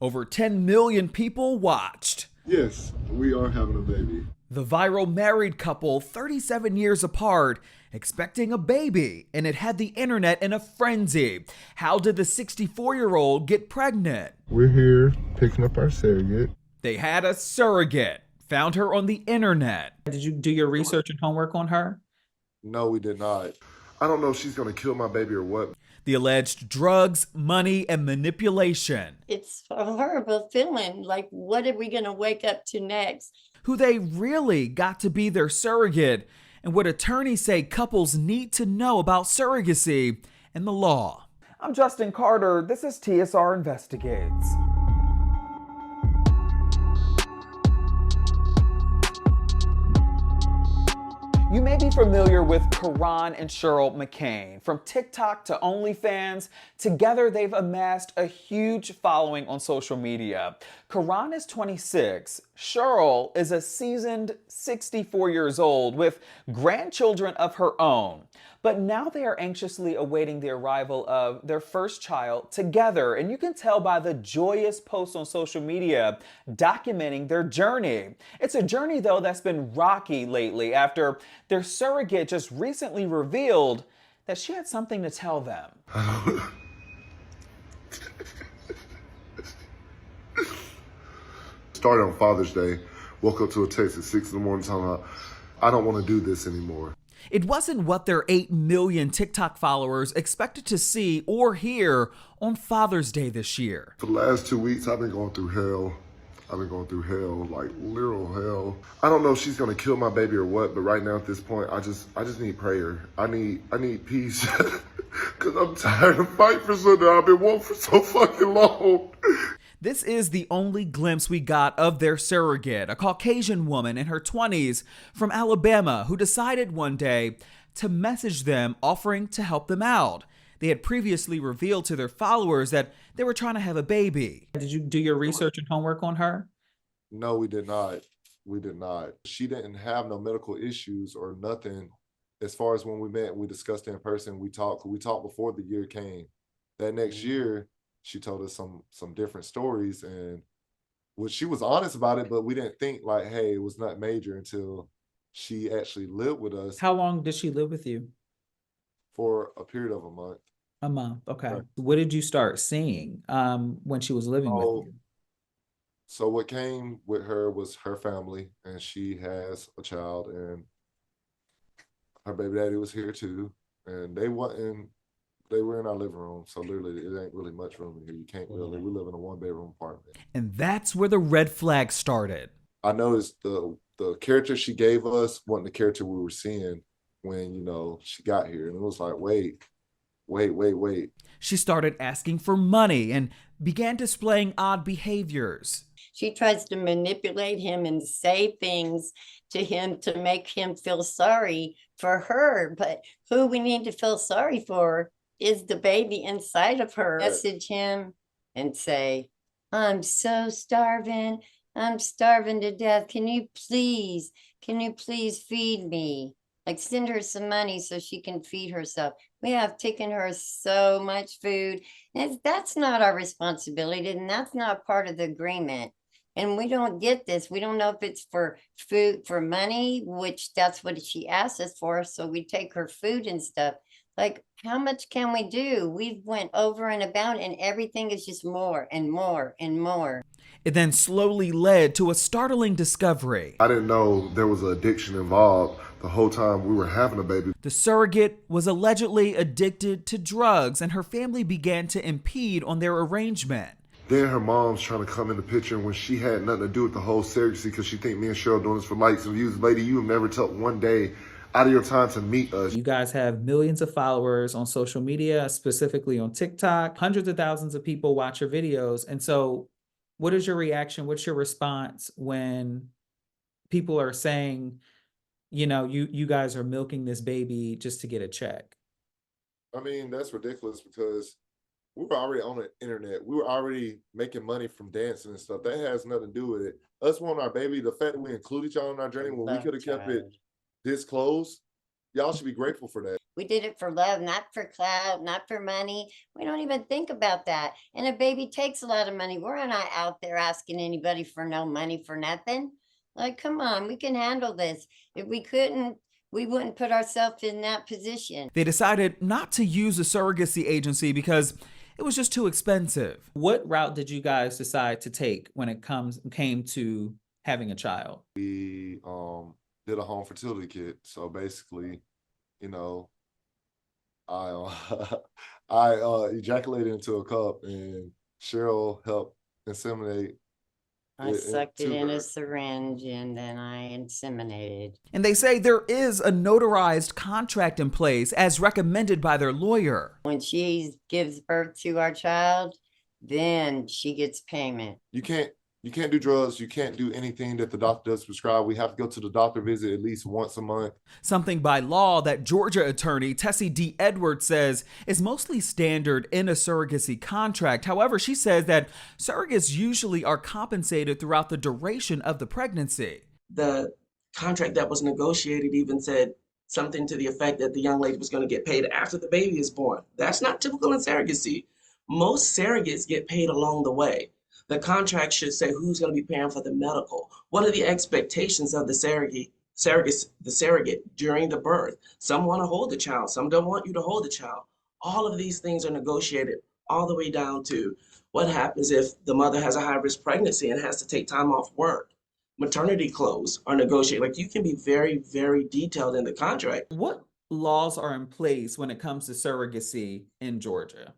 Over 10 million people watched. Yes, we are having a baby. The viral married couple, 37 years apart, expecting a baby, and it had the internet in a frenzy. How did the 64-year-old get pregnant? We're here picking up our surrogate. They had a surrogate, found her on the internet. Did you do your research and homework on her? No, we did not. I don't know if she's going to kill my baby or what. The alleged drugs, money, and manipulation. It's a horrible feeling. Like, what are we going to wake up to next? Who they really got to be their surrogate, and what attorneys say couples need to know about surrogacy and the law. I'm Justin Carter. This is TSR Investigates. You may be familiar with Karan and Cheryl Mccain. From TikTok to OnlyFans, together they've amassed a huge following on social media. Karan is 26. Cheryl is a seasoned 64 years old with grandchildren of her own. But now they are anxiously awaiting the arrival of their first child together. And you can tell by the joyous posts on social media documenting their journey. It's a journey, though, that's been rocky lately after their surrogate just recently revealed that she had something to tell them. Started on Father's Day, woke up to a text at 6 in the morning telling her, I don't want to do this anymore. It wasn't what their 8 million TikTok followers expected to see or hear on Father's Day this year. For the last 2 weeks, I've been going through hell. Like literal hell. I don't know if she's gonna kill my baby or what, but right now at this point, I just need prayer. I need peace. Cause I'm tired of fighting for something I've been wanting for so fucking long. This is the only glimpse we got of their surrogate, a Caucasian woman in her 20s from Alabama who decided one day to message them offering to help them out. They had previously revealed to their followers that they were trying to have a baby. Did you do your research and homework on her? No, we did not. We did not. She didn't have no medical issues or nothing. As far as when we met, we discussed it in person. We talked before the year came. That next year, she told us some different stories, and she was honest about it, but we didn't think like, hey, it was not major until she actually lived with us. How long did she live with you? For a period of a month. A month, okay. Right. What did you start seeing when she was living with you? So what came with her was her family, and she has a child, and her baby daddy was here too, and they were in our living room, so literally it ain't really much room in here. You can't really, we live in a 1-bedroom apartment. And that's where the red flag started. I noticed the character she gave us wasn't the character we were seeing when, she got here, and it was like, wait. She started asking for money and began displaying odd behaviors. She tries to manipulate him and say things to him to make him feel sorry for her. But who we need to feel sorry for is the baby inside of her. Message him and say, I'm so starving. I'm starving to death. Can you please feed me? Like, send her some money so she can feed herself. We have taken her so much food. And that's not our responsibility, and that's not part of the agreement. And we don't get this. We don't know if it's for food, for money, which that's what she asked us for. So we take her food and stuff. Like, how much can we do? We've went over and about, and everything is just more and more and more. It then slowly led to a startling discovery. I didn't know there was an addiction involved the whole time we were having a baby. The surrogate was allegedly addicted to drugs, and her family began to impede on their arrangement. Then her mom's trying to come in the picture when she had nothing to do with the whole surrogacy because she think me and Cheryl doing this for likes and views. Lady, you have never took one day out of your time to meet us. You guys have millions of followers on social media, specifically on TikTok. Hundreds of thousands of people watch your videos. And so what is your reaction? What's your response when people are saying, you guys are milking this baby just to get a check? I mean, that's ridiculous because we were already on the internet. We were already making money from dancing and stuff. That has nothing to do with it. Us wanting our baby, the fact that we included y'all in our journey when we could have kept it this close, y'all should be grateful for that. We did it for love, not for clout, not for money. We don't even think about that. And a baby takes a lot of money. We're not out there asking anybody for no money for nothing. Like, come on, we can handle this. If we couldn't, we wouldn't put ourselves in that position. They decided not to use a surrogacy agency because it was just too expensive. What route did you guys decide to take when it came to having a child? We did a home fertility kit. So basically, you know, I I ejaculated into a cup, and Cheryl helped inseminate. I sucked it to in her. a syringe and then I inseminated. And they say there is a notarized contract in place as recommended by their lawyer. When she gives birth to our child, then she gets payment. You can't do drugs. You can't do anything that the doctor does prescribe. We have to go to the doctor visit at least once a month. Something by law that Georgia attorney Tessie D. Edwards says is mostly standard in a surrogacy contract. However, she says that surrogates usually are compensated throughout the duration of the pregnancy. The contract that was negotiated even said something to the effect that the young lady was going to get paid after the baby is born. That's not typical in surrogacy. Most surrogates get paid along the way. The contract should say who's going to be paying for the medical. What are the expectations of the surrogate during the birth? Some want to hold the child. Some don't want you to hold the child. All of these things are negotiated all the way down to what happens if the mother has a high-risk pregnancy and has to take time off work. Maternity clothes are negotiated. Like, you can be very, very detailed in the contract. What laws are in place when it comes to surrogacy in Georgia?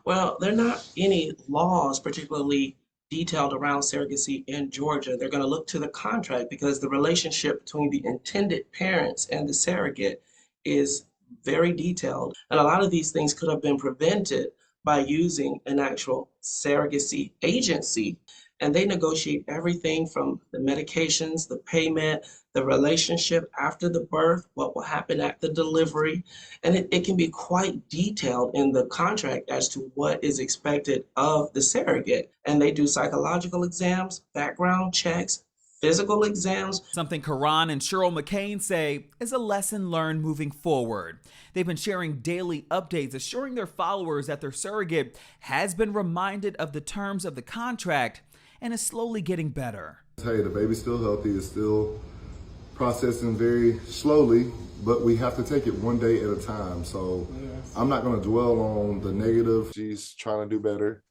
Well, there are not any laws particularly detailed around surrogacy in Georgia. They're going to look to the contract because the relationship between the intended parents and the surrogate is very detailed. And a lot of these things could have been prevented by using an actual surrogacy agency. And they negotiate everything from the medications, the payment, the relationship after the birth, what will happen at the delivery. And it can be quite detailed in the contract as to what is expected of the surrogate. And they do psychological exams, background checks, physical exams. Something Karan and Cheryl Mccain say is a lesson learned moving forward. They've been sharing daily updates, assuring their followers that their surrogate has been reminded of the terms of the contract and is slowly getting better. Hey, the baby's still healthy. It's still processing very slowly, but we have to take it one day at a time. So yes. I'm not going to dwell on the negative. She's trying to do better.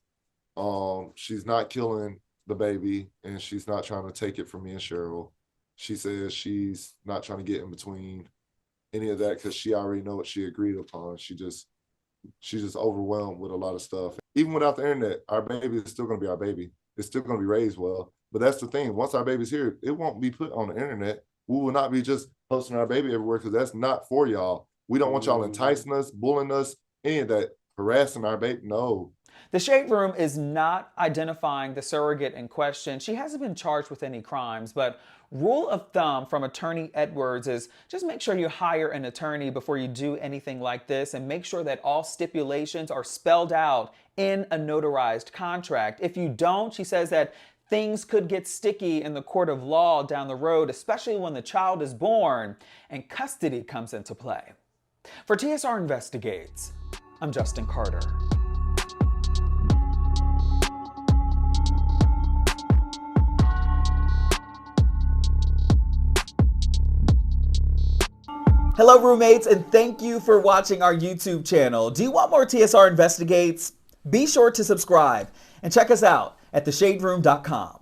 She's not killing the baby, and she's not trying to take it from me and Cheryl. She says she's not trying to get in between any of that because she already know what she agreed upon. She's just overwhelmed with a lot of stuff. Even without the internet, our baby is still going to be our baby. It's still going to be raised well. But that's the thing. Once our baby's here, it won't be put on the internet. We will not be just posting our baby everywhere because that's not for y'all. We don't want y'all enticing us, bullying us, any of that, harassing our baby. No. The Shade Room is not identifying the surrogate in question. She hasn't been charged with any crimes, but rule of thumb from attorney Edwards is just make sure you hire an attorney before you do anything like this, and make sure that all stipulations are spelled out in a notarized contract. If you don't, she says that things could get sticky in the court of law down the road, especially when the child is born and custody comes into play. For TSR Investigates, I'm Justin Carter. Hello, roommates, and thank you for watching our YouTube channel. Do you want more TSR Investigates? Be sure to subscribe and check us out at theshaderoom.com.